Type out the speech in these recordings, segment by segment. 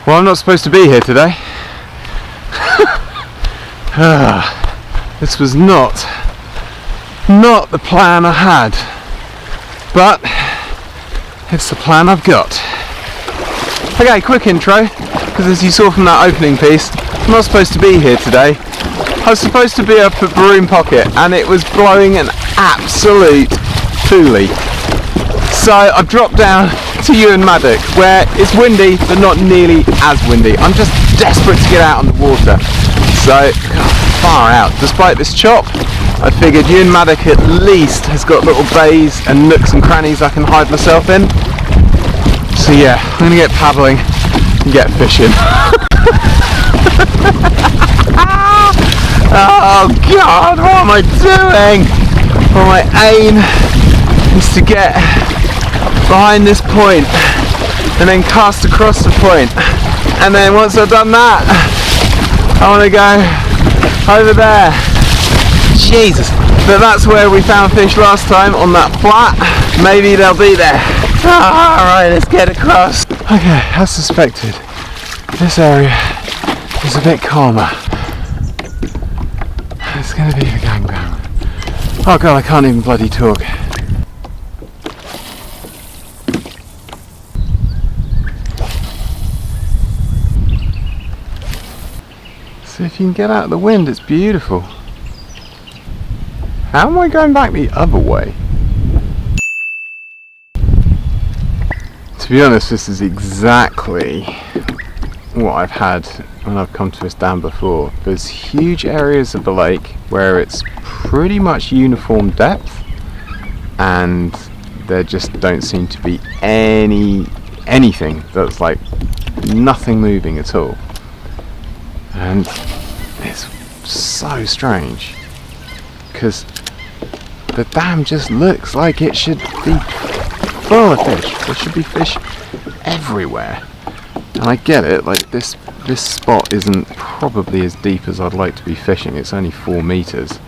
Well, I'm not supposed to be here today. This was not the plan I had, but it's the plan I've got. Okay, quick intro, because as you saw from that opening piece, I'm not supposed to be here today. I was supposed to be up at Baroon Pocket and it was blowing an absolute foolie. So I've dropped down to Ewan Maddock, where it's windy but not nearly as windy. I'm just desperate to get out on the water. So, far out. Despite this chop, I figured Ewan Maddock at least has got little bays and nooks and crannies I can hide myself in. So yeah, I'm gonna get paddling and get fishing. Oh God, what am I doing? Well, my aim is to get behind this point and then cast across the point, and then once I've done that I want to go over there. Jesus, but that's where we found fish last time, on that flat. Maybe they'll be there. Alright, let's get across. Okay, as suspected, this area is a bit calmer. It's going to be the gangbang. Oh God, I can't even bloody talk. So if you can get out of the wind, it's beautiful. How am I going back the other way? To be honest, this is exactly what I've had when I've come to this dam before. There's huge areas of the lake where it's pretty much uniform depth and there just don't seem to be anything that's like nothing moving at all. And it's so strange because the dam just looks like it should be full of fish. There should be fish everywhere. And I get it, like this spot isn't probably as deep as I'd like to be fishing. It's only 4 meters.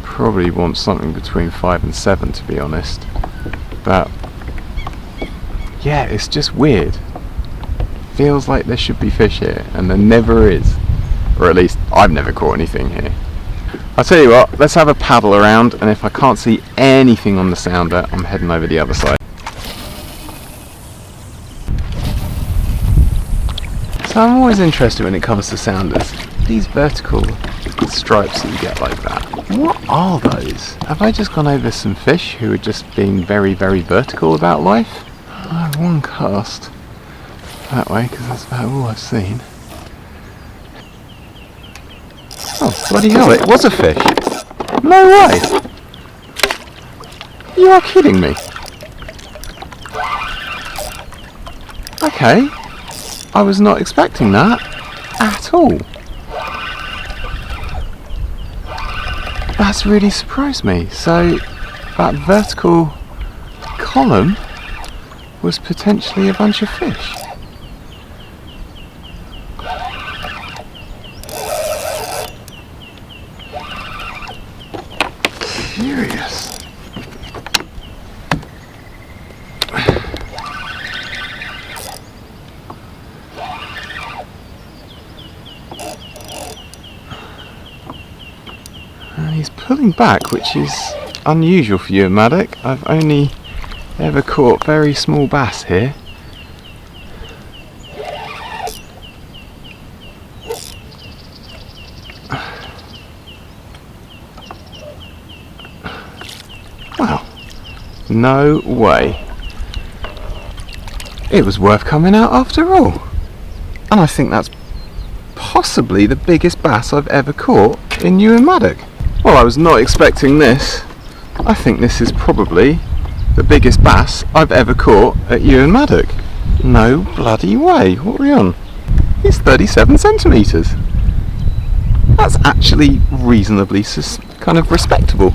Probably want something between 5 and 7 to be honest. But yeah, it's just weird. Feels like there should be fish here and there never is. Or at least I've never caught anything here. I'll tell you what, let's have a paddle around, and if I can't see anything on the sounder, I'm heading over the other side. So I'm always interested when it comes to sounders. These vertical stripes that you get like that, what are those? Have I just gone over some fish who are just being very, very vertical about life? I have one cast that way because that's about all I've seen. Oh, bloody hell, it was a fish! No way! You are kidding me! Okay, I was not expecting that at all. That's really surprised me. So, that vertical column was potentially a bunch of fish. Curious. And he's pulling back, which is unusual for Ewan Maddock. I've only ever caught very small bass here. Wow, no way. It was worth coming out after all. And I think that's possibly the biggest bass I've ever caught in Ewan Maddock. Well, I was not expecting this. I think this is probably the biggest bass I've ever caught at Ewan Maddock. No bloody way. What are we on? He's 37 centimetres. That's actually reasonably kind of respectable.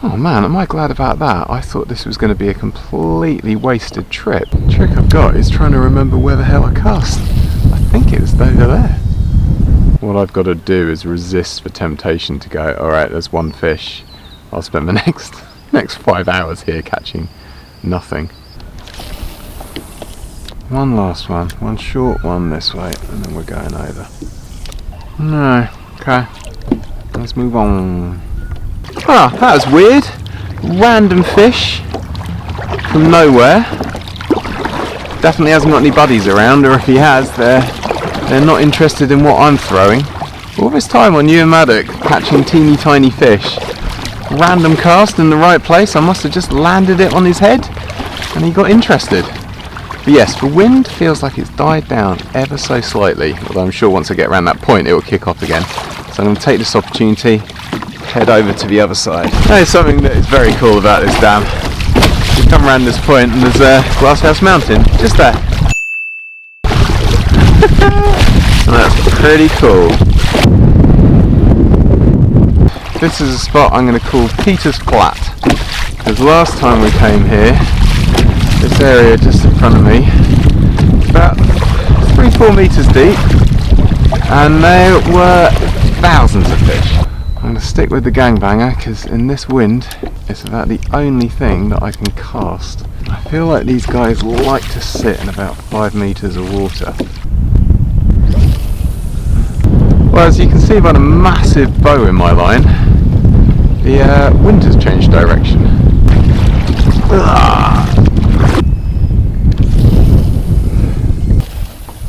Oh man, am I glad about that. I thought this was going to be a completely wasted trip. The trick I've got is trying to remember where the hell I cast. I think it was over there. What I've got to do is resist the temptation to go, alright, there's one fish. I'll spend the next 5 hours here catching nothing. One last one short one this way, and then we're going over. No, okay, let's move on. Ah, that was weird. Random fish from nowhere. Definitely hasn't got any buddies around, or if he has, they're not interested in what I'm throwing. All this time on Ewen Maddock, catching teeny tiny fish. Random cast in the right place, I must have just landed it on his head, and he got interested. But yes, the wind feels like it's died down ever so slightly, although I'm sure once I get around that point it will kick off again. So I'm going to take this opportunity, head over to the other side. There's something that is very cool about this dam. You come around this point and there's a glasshouse mountain just there. And that's pretty cool. This is a spot I'm going to call Peter's Flat, because last time we came here, this area just in front of me, about 3-4 metres deep, and there were thousands of fish. I'm going to stick with the gangbanger because in this wind it's about the only thing that I can cast. I feel like these guys like to sit in about 5 metres of water. Well, as you can see by the massive bow in my line, the wind has changed direction.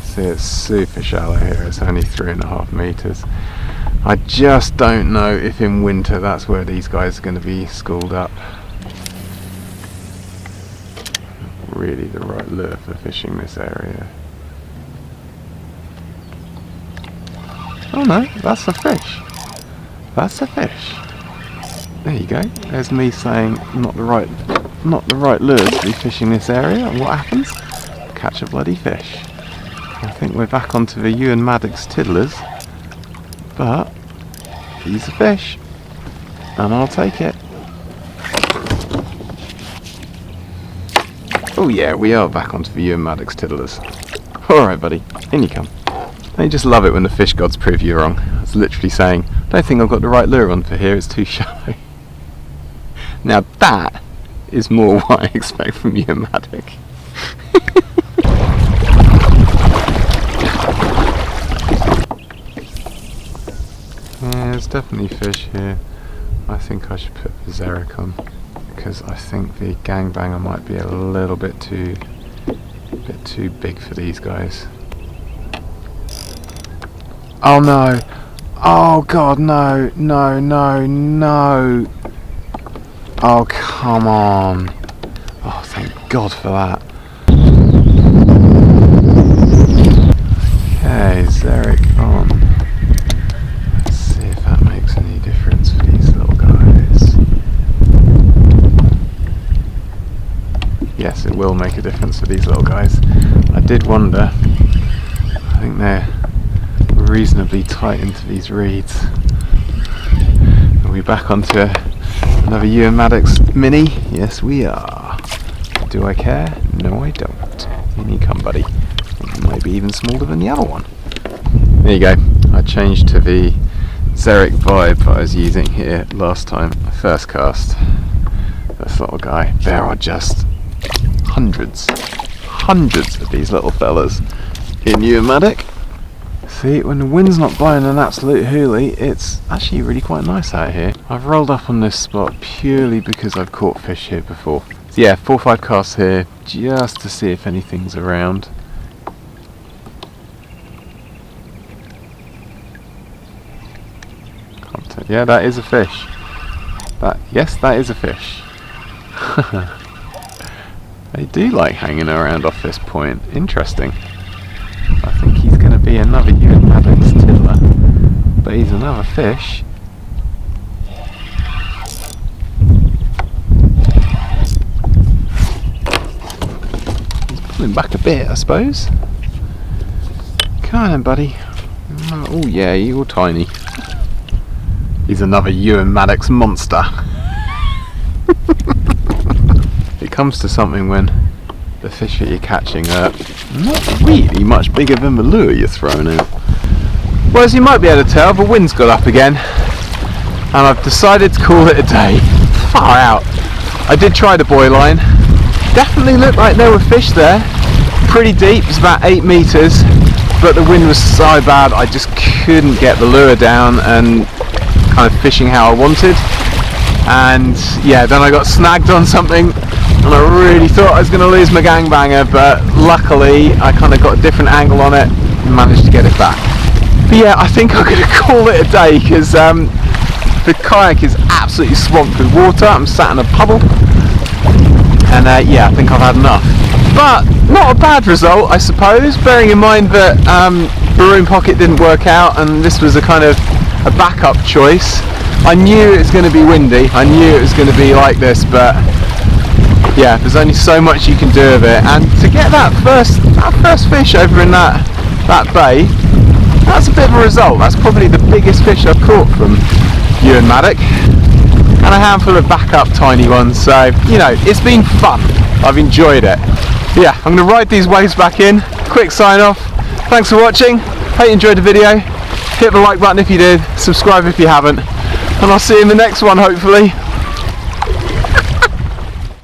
See, it's super shallow here, it's only 3.5 metres. I just don't know if in winter that's where these guys are going to be schooled up. Really the right lure for fishing this area. Oh no, that's a fish. That's a fish. There you go. There's me saying not the right lure to be fishing this area, and what happens? Catch a bloody fish. I think we're back onto the Ewan Maddock's tiddlers, but he's a fish, and I'll take it. Oh yeah, we are back onto the Ewan Maddock's tiddlers. Alright buddy, in you come. I just love it when the fish gods prove you wrong. It's literally saying, don't think I've got the right lure on for here, it's too shallow. Now that is more what I expect from Ewan Maddock. Yeah, there's definitely fish here. I think I should put the Zerek on, because I think the gangbanger might be a little bit too big for these guys. Oh no! Oh god, no, no, no, no! Oh come on! Oh thank god for that. Okay, Zerek on. Let's see if that makes any difference for these little guys. Yes, it will make a difference for these little guys. I did wonder. I think they're reasonably tight into these reeds. Are we back onto another Ewan Maddock's mini? Yes we are. Do I care? No I don't. In you come buddy. Maybe even smaller than the other one. There you go. I changed to the Zerek vibe that I was using here last time. First cast. This little guy. There are just hundreds of these little fellas in Ewan Maddock. See, when the wind's not blowing an absolute hoolie, it's actually really quite nice out here. I've rolled up on this spot purely because I've caught fish here before. So yeah, 4 or 5 casts here just to see if anything's around. Yeah, that is a fish. Yes, that is a fish. They do like hanging around off this point. Interesting. I think he's going to be another Ewan Maddock's tiddler, but he's another fish. He's pulling back a bit, I suppose. Come on then, buddy. Oh yeah, you're tiny. He's another Ewan Maddock's monster. It comes to something when the fish that you're catching are not really much bigger than the lure you're throwing out. Well, as you might be able to tell, the wind's got up again, and I've decided to call it a day. Far out. I did try the buoy line. Definitely looked like there were fish there, pretty deep, it's about 8 meters, but the wind was so bad I just couldn't get the lure down and kind of fishing how I wanted. And yeah, then I got snagged on something and I really thought I was going to lose my gangbanger, but luckily I kind of got a different angle on it and managed to get it back. But yeah, I think I'm going to call it a day, because the kayak is absolutely swamped with water. I'm sat in a puddle, and yeah, I think I've had enough. But not a bad result, I suppose, bearing in mind that Baroon Pocket didn't work out and this was a kind of a backup choice. I knew it was going to be windy, I knew it was going to be like this, but yeah, there's only so much you can do with it. And to get that first fish over in that bay, that's a bit of a result. That's probably the biggest fish I've caught from Ewan Maddock, and a handful of backup tiny ones. So, you know, it's been fun. I've enjoyed it. Yeah, I'm going to ride these waves back in. Quick sign off. Thanks for watching. Hope you enjoyed the video. Hit the like button if you did. Subscribe if you haven't. And I'll see you in the next one, hopefully.